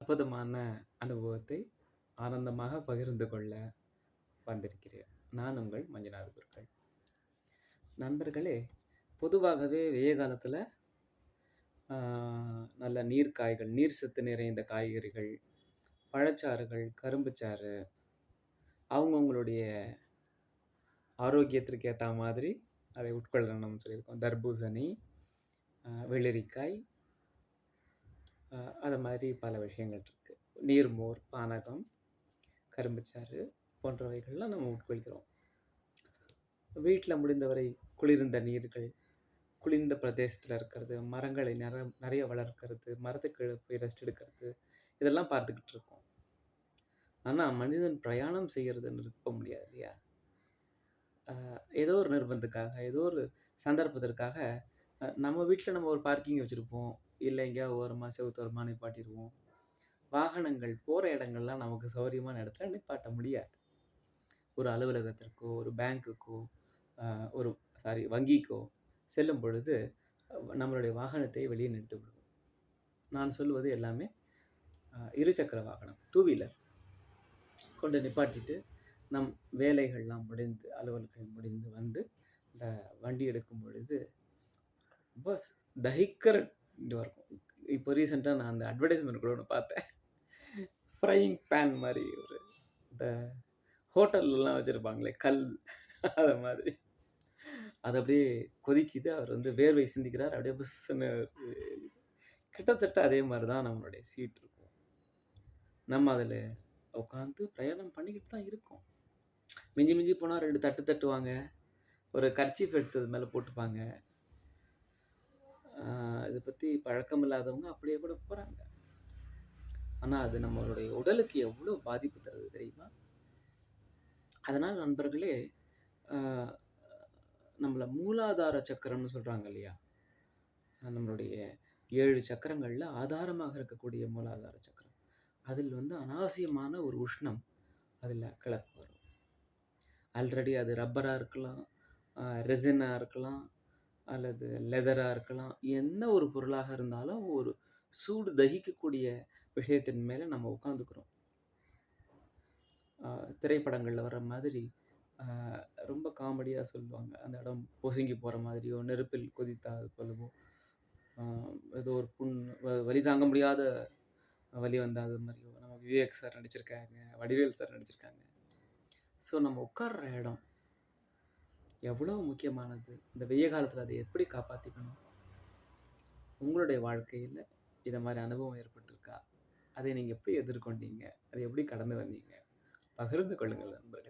அற்புதமான அனுபவத்தை ஆனந்தமாக பகிர்ந்து கொள்ள வந்திருக்கிறேன். நான் உங்கள் மஞ்சுநாத குருக்கள். நண்பர்களே, பொதுவாகவே வெய்ய காலத்துல நல்ல நீர்க்காய்கள், நீர் சத்து நிறைந்த காய்கறிகள், பழச்சாறுகள், கரும்புச்சாறு அவங்கவுங்களுடைய ஆரோக்கியத்திற்கு ஏற்ற மாதிரி அதை உட்கொள்ளணும்னு சொல்லியிருக்கோம். தர்பூசணி, வெள்ளரிக்காய், அது மாதிரி பல விஷயங்கள் இருக்கு. நீர்மோர், பானகம், கரும்புச்சாறு போன்றவைகள்லாம் நம்ம உட்கொள்கிறோம். வீட்டில் முடிந்தவரை குளிர்ந்த நீர்கள், குளிர்ந்த பிரதேசத்தில் இருக்கிறது, மரங்களை நிறைய வளர்க்கிறது, மரத்துக்கு போய் ரெஸ்ட் எடுக்கிறது, இதெல்லாம் பார்த்துக்கிட்டு இருக்கோம். ஆனால் மனிதன் பிரயாணம் செய்கிறது நிறுத்த முடியாது இல்லையா? ஏதோ ஒரு நிர்பந்தத்துக்காக, ஏதோ ஒரு சந்தர்ப்பத்திற்காக நம்ம வீட்டில் நம்ம ஒரு பார்க்கிங் வச்சுருப்போம், இல்லை எங்கேயாவது ஓரமாக செவுத்தோரமாக நிப்பாட்டிடுவோம். வாகனங்கள் போகிற இடங்கள்லாம் நமக்கு சௌகரியமான இடத்துல நிப்பாட்ட முடியாது. ஒரு அலுவலகத்திற்கோ, ஒரு பேங்க்குக்கோ, ஒரு வங்கிக்கோ செல்லும் பொழுது நம்மளுடைய வாகனத்தை வெளியே நிறுத்தி விடுவோம். நான் சொல்வது எல்லாமே இருசக்கர வாகனம், 2 வீலர் கொண்டு நிப்பாட்டிட்டு நம் வேலைகள்லாம் முடிந்து, அலுவல்கள் முடிந்து வந்து இந்த வண்டி எடுக்கும் பொழுது ரொம்ப தகிக்கிற இருக்கும். இப்போ ரீசெண்டாக நான் அந்த அட்வர்டைஸ்மெண்ட் கூட ஒன்று பார்த்தேன். ஃப்ரையிங் பேன் மாதிரி ஒரு இந்த ஹோட்டல்லாம் வச்சுருப்பாங்களே கல், அதை மாதிரி அது அப்படியே கொதிக்குது. அவர் வந்து வேர்வை சிந்திக்கிறார், அப்படியே புஷ்ஷுன்னு. கிட்டத்தட்ட அதே மாதிரி தான் நம்மளுடைய சீட் இருக்கும். நம்ம அதில் உட்காந்து பிரயாணம் பண்ணிக்கிட்டு தான் இருக்கோம். மிஞ்சி மிஞ்சி போனால் 2 தட்டு தட்டுவாங்க, ஒரு கர்ச்சீஃப் எடுத்தது மேலே போட்டுப்பாங்க. இதை பற்றி பழக்கம் இல்லாதவங்க அப்படியே கூட போகிறாங்க. ஆனால் அது நம்மளுடைய உடலுக்கு எவ்வளோ பாதிப்பு தருது தெரியுமா? அதனால் நண்பர்களே, நம்மளை மூலாதார சக்கரம்னு சொல்கிறாங்க இல்லையா? நம்மளுடைய 7 சக்கரங்களில் ஆதாரமாக இருக்கக்கூடிய மூலாதார சக்கரம், அதில் வந்து அனாவசியமான ஒரு உஷ்ணம் அதில் கிளப்பு வரும். ஆல்ரெடி அது ரப்பராக இருக்கலாம், ரெசினாக இருக்கலாம், அல்லது லெதராக இருக்கலாம். என்ன ஒரு பொருளாக இருந்தாலும் ஒரு சூடு தகிக்கக்கூடிய விஷயத்தின் மேலே நம்ம உட்காந்துக்கிறோம். திரைப்படங்களில் வர்ற மாதிரி ரொம்ப காமெடியாக சொல்லுவாங்க, அந்த இடம் பொசுங்கி போகிற மாதிரியோ, நெருப்பில் கொதித்தாது போலவோ, ஏதோ ஒரு வலி தாங்க முடியாத வலி வந்தால் அது மாதிரியோ நம்ம விவேக் சார் நடிச்சிருக்காங்க, வடிவேல் சார் நடிச்சிருக்காங்க. ஸோ நம்ம உட்கார்ற இடம் எவ்வளோ முக்கியமானது. இந்த வெய்ய காலத்தில் அதை எப்படி காப்பாற்றிக்கணும்? உங்களுடைய வாழ்க்கையில் இதை மாதிரி அனுபவம் ஏற்பட்டிருக்கா? அதை நீங்கள் எப்படி எதிர்கொண்டீங்க? அதை எப்படி கடந்து வந்தீங்க? பகிர்ந்து கொள்ளுங்கள் நண்பர்கள்.